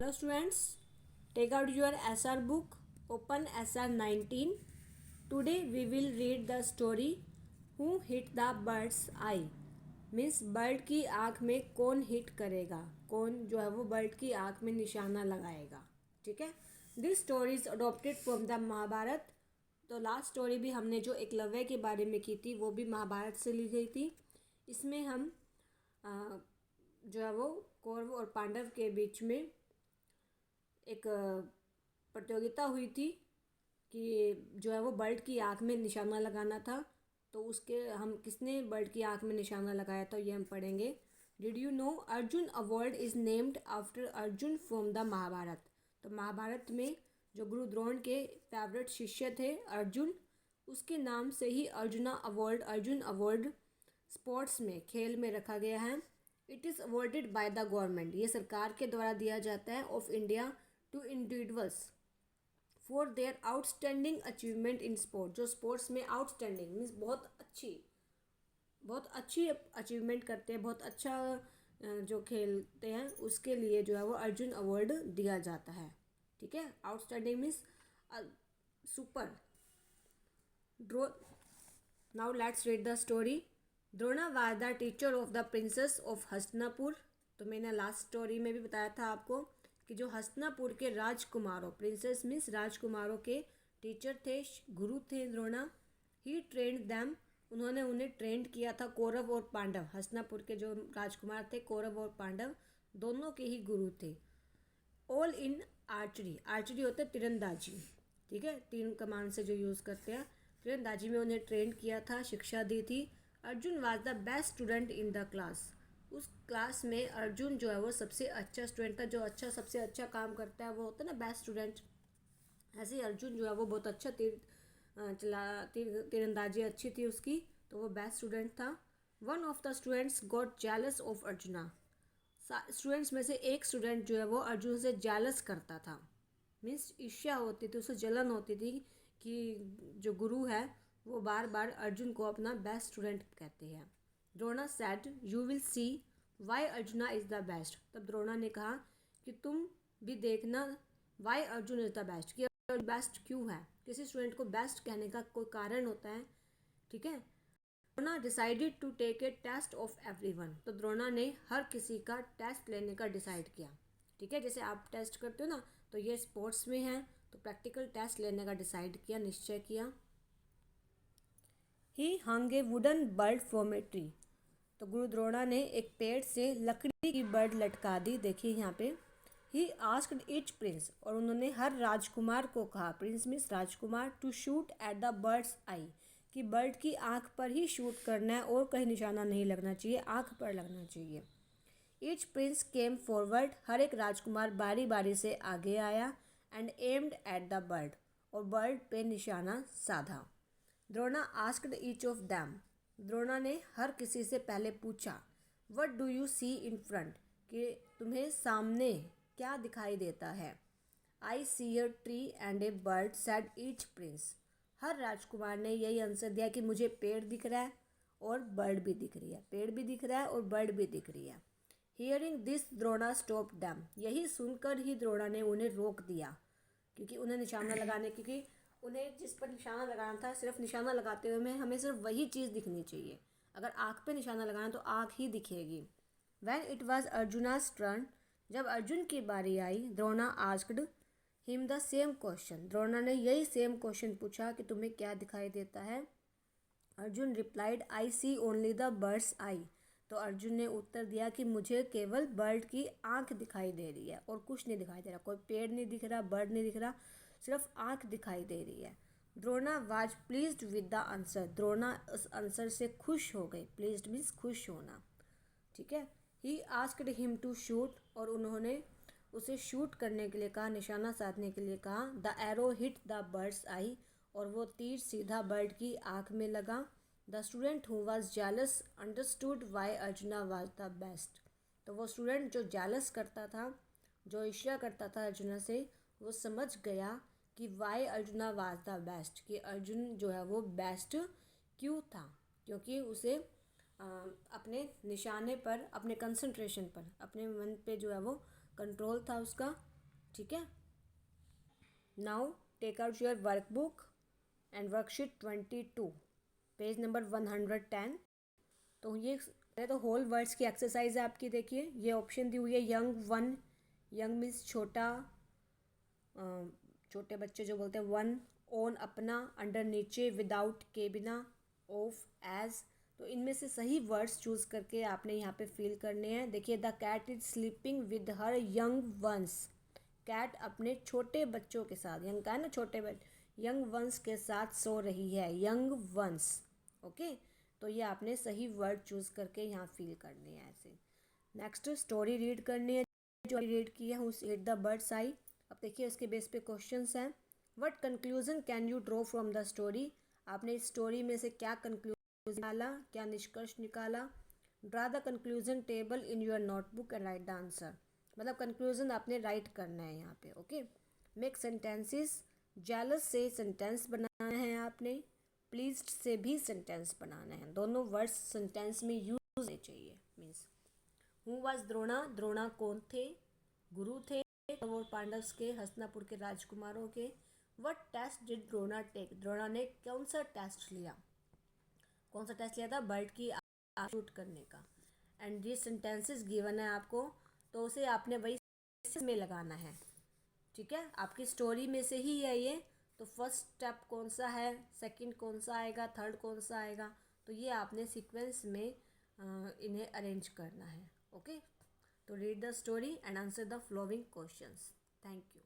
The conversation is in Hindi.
Hello students, take out your SR book, open SR 19. Today we will read the story Who hit the bird's eye. Means bird की आँख में कौन हिट करेगा, कौन जो है वो बर्ड की आँख में निशाना लगाएगा. ठीक है. This story is adopted from the Mahabharata. तो लास्ट स्टोरी भी हमने जो एकलव्य के बारे में की थी वो भी महाभारत से ली गई थी. इसमें हम जो है वो कौरव और पांडव के बीच में एक प्रतियोगिता हुई थी कि जो है वो बर्ड की आँख में निशाना लगाना था. तो उसके हम किसने बर्ड की आँख में निशाना लगाया था ये हम पढ़ेंगे. Did you know Arjun award is named after Arjun from the Mahabharata. तो महाभारत में जो गुरु द्रोण के फेवरेट शिष्य थे अर्जुन, उसके नाम से ही अर्जुन अवार्ड स्पोर्ट्स में खेल में रखा गया है. It is awarded by the government. ये सरकार के द्वारा दिया जाता है of India to individuals for their outstanding achievement in sport. जो स्पोर्ट्स में आउटस्टैंडिंग मीन्स बहुत अच्छी अचीवमेंट करते हैं, बहुत अच्छा जो खेलते हैं, उसके लिए जो है वो अर्जुन अवार्ड दिया जाता है. ठीक है. Outstanding means super. ड्रो now let's read the story. Drona was the teacher of the princes of Hastinapur. तो मैंने लास्ट स्टोरी में भी बताया था आपको कि जो हस्तिनापुर के राजकुमारों, प्रिंसेस मीन्स राजकुमारों के टीचर थे, गुरु थे द्रोणा. ही ट्रेंड दैम. उन्होंने उन्हें ट्रेंड किया था. कौरव और पांडव, हस्तिनापुर के जो राजकुमार थे कौरव और पांडव दोनों के ही गुरु थे. All in archery. आर्चरी होते हैं तीरंदाजी. ठीक है. तीन कमान से जो यूज़ करते हैं, तीरंदाजी में उन्हें ट्रेंड किया था, शिक्षा दी थी. Arjun was the best student in the class. उस क्लास में अर्जुन जो है वो सबसे अच्छा स्टूडेंट था. जो सबसे अच्छा काम करता है वो होता है ना बेस्ट स्टूडेंट. ऐसे ही अर्जुन जो है वो बहुत अच्छा तीरंदाजी अच्छी थी उसकी, तो वो बेस्ट स्टूडेंट था. One of the students got jealous of arjuna. Students में से एक स्टूडेंट जो है वो अर्जुन से जेलस करता था. मीन्स ईर्ष्या होती थी, उसे जलन होती थी कि जो गुरु है वो बार बार अर्जुन को अपना बेस्ट स्टूडेंट कहते हैं. Drona said you will see why Arjuna is the best. तब द्रोणा ने कहा कि तुम भी देखना why Arjun is the best, कि बेस्ट क्यों है. किसी स्टूडेंट को बेस्ट कहने का कोई कारण होता है. ठीक है. Drona decided to take a test of everyone. तो द्रोणा ने हर किसी का टेस्ट लेने का डिसाइड किया. ठीक है. जैसे आप टेस्ट करते हो ना, तो ये स्पोर्ट्स में है, तो प्रैक्टिकल टेस्ट लेने का डिसाइड किया, निश्चय किया. He hung a wooden bird from a tree. तो गुरु द्रोणा ने एक पेड़ से लकड़ी की बर्ड लटका दी. देखिए यहाँ पे. He asked each prince. और उन्होंने हर राजकुमार को कहा, प्रिंस मीन्स राजकुमार, to shoot at the bird's eye, कि बर्ड की आँख पर ही शूट करना है और कहीं निशाना नहीं लगना चाहिए, आँख पर लगना चाहिए. Each prince came forward. हर एक राजकुमार बारी बारी से आगे आया. And aimed at the bird. और बर्ड पे निशाना साधा. Drona asked each of them. Drona ने हर किसी से पहले पूछा, what do you see in front, कि तुम्हें सामने क्या दिखाई देता है. I see a tree and a bird said each prince. हर राजकुमार ने यही आंसर दिया कि मुझे पेड़ दिख रहा है और बर्ड भी दिख रही है. पेड़ भी दिख रहा है और बर्ड भी दिख रही है. Hearing this Drona stop them. यही सुनकर ही द्रोणा ने उन्हें रोक दिया, क्योंकि उन्हें निशाना लगाने, क्योंकि उन्हें जिस पर निशाना लगाना था, सिर्फ निशाना लगाते हुए हमें सिर्फ वही चीज़ दिखनी चाहिए. अगर आँख पे निशाना लगाना तो आँख ही दिखेगी. When it was Arjuna's turn. जब अर्जुन की बारी आई, Drona asked him the same question. Drona ने यही सेम क्वेश्चन पूछा कि तुम्हें क्या दिखाई देता है. Arjun replied I see only the bird's eye. तो अर्जुन ने उत्तर दिया कि मुझे केवल बर्ड की आँख दिखाई दे रही है और कुछ नहीं दिखाई दे रहा. कोई पेड़ नहीं दिख रहा, बर्ड नहीं दिख रहा, सिर्फ आँख दिखाई दे रही है. Drona was pleased with the answer. Drona उस आंसर से खुश हो गई. प्लीज्ड मीन्स खुश होना. ठीक है. He asked him to shoot. और उन्होंने उसे शूट करने के लिए कहा, निशाना साधने के लिए कहा. The arrow hit the bird's eye. और वो तीर सीधा बर्ड की आँख में लगा. The student who was jealous understood why Arjuna was the best. तो वो स्टूडेंट जो जेलस करता था, जो ईर्ष्या करता था अर्जुना से, वो समझ गया कि why Arjuna was the best, कि अर्जुन जो है वो बेस्ट क्यों था. क्योंकि उसे अपने निशाने पर, अपने कंसंट्रेशन पर, अपने मन पे जो है वो कंट्रोल था उसका, ठीक है। Now take out your workbook and worksheet 22, page number 110। तो ये तो होल वर्ड्स की एक्सरसाइज है आपकी। देखिए ये ऑप्शन दी हुई है यंग वन, यंग मीन्स छोटा, छोटे बच्चे जो बोलते हैं, वन, ओन अपना, अंडर नीचे, विदाउट के बिना, ऑफ, एज। तो इनमें से सही वर्ड्स चूज़ करके आपने यहाँ पे फिल करने हैं। देखिए the cat is sleeping with her young ones, cat अपने छोटे बच्चों के साथ, यंग का है ना, छोटे बच्चे, यंग वंस के साथ सो रही है, यंग वंस। ओके, तो ये आपने सही वर्ड चूज़ करके यहाँ फिल करने हैं ऐसे। नेक्स्ट स्टोरी रीड करनी है, जो रीड की है उस इट द बर्ड्स आई। अब देखिए इसके बेस पे क्वेश्चंस हैं। What conclusion can you draw from the story, आपने इस स्टोरी में से क्या कंक्लूजन निकाला, क्या निष्कर्ष निकाला। Draw the conclusion table in your notebook and right the answer, मतलब कंक्लूजन आपने राइट करना है यहाँ पे। ओके, मेक सेंटेंसेस, जेलस से सेंटेंस बनाना है आपने, प्लीज्ड से भी सेंटेंस बनाना है, दोनों वर्ड्स सेंटेंस में यूज होने चाहिए। Means who was Drona, Drona कौन थे, गुरु थे वो पांडव्स के, हस्तिनापुर के राजकुमारों के। What test did Drona take, Drona ने कौन सा टेस्ट लिया, कौन सा टेस्ट लिया था, बर्ड की शूट करने का। एंड ये सेंटेंसेस गिवन है आपको, तो उसे आपने वही में लगाना है। ठीक है, आपकी स्टोरी में से ही है ये, तो फर्स्ट स्टेप कौन सा है, सेकंड कौन सा आएगा, थर्ड कौन सा आएगा, तो ये आपने सीक्वेंस में इन्हें अरेंज करना है। ओके, तो read the story and answer the following questions. Thank you.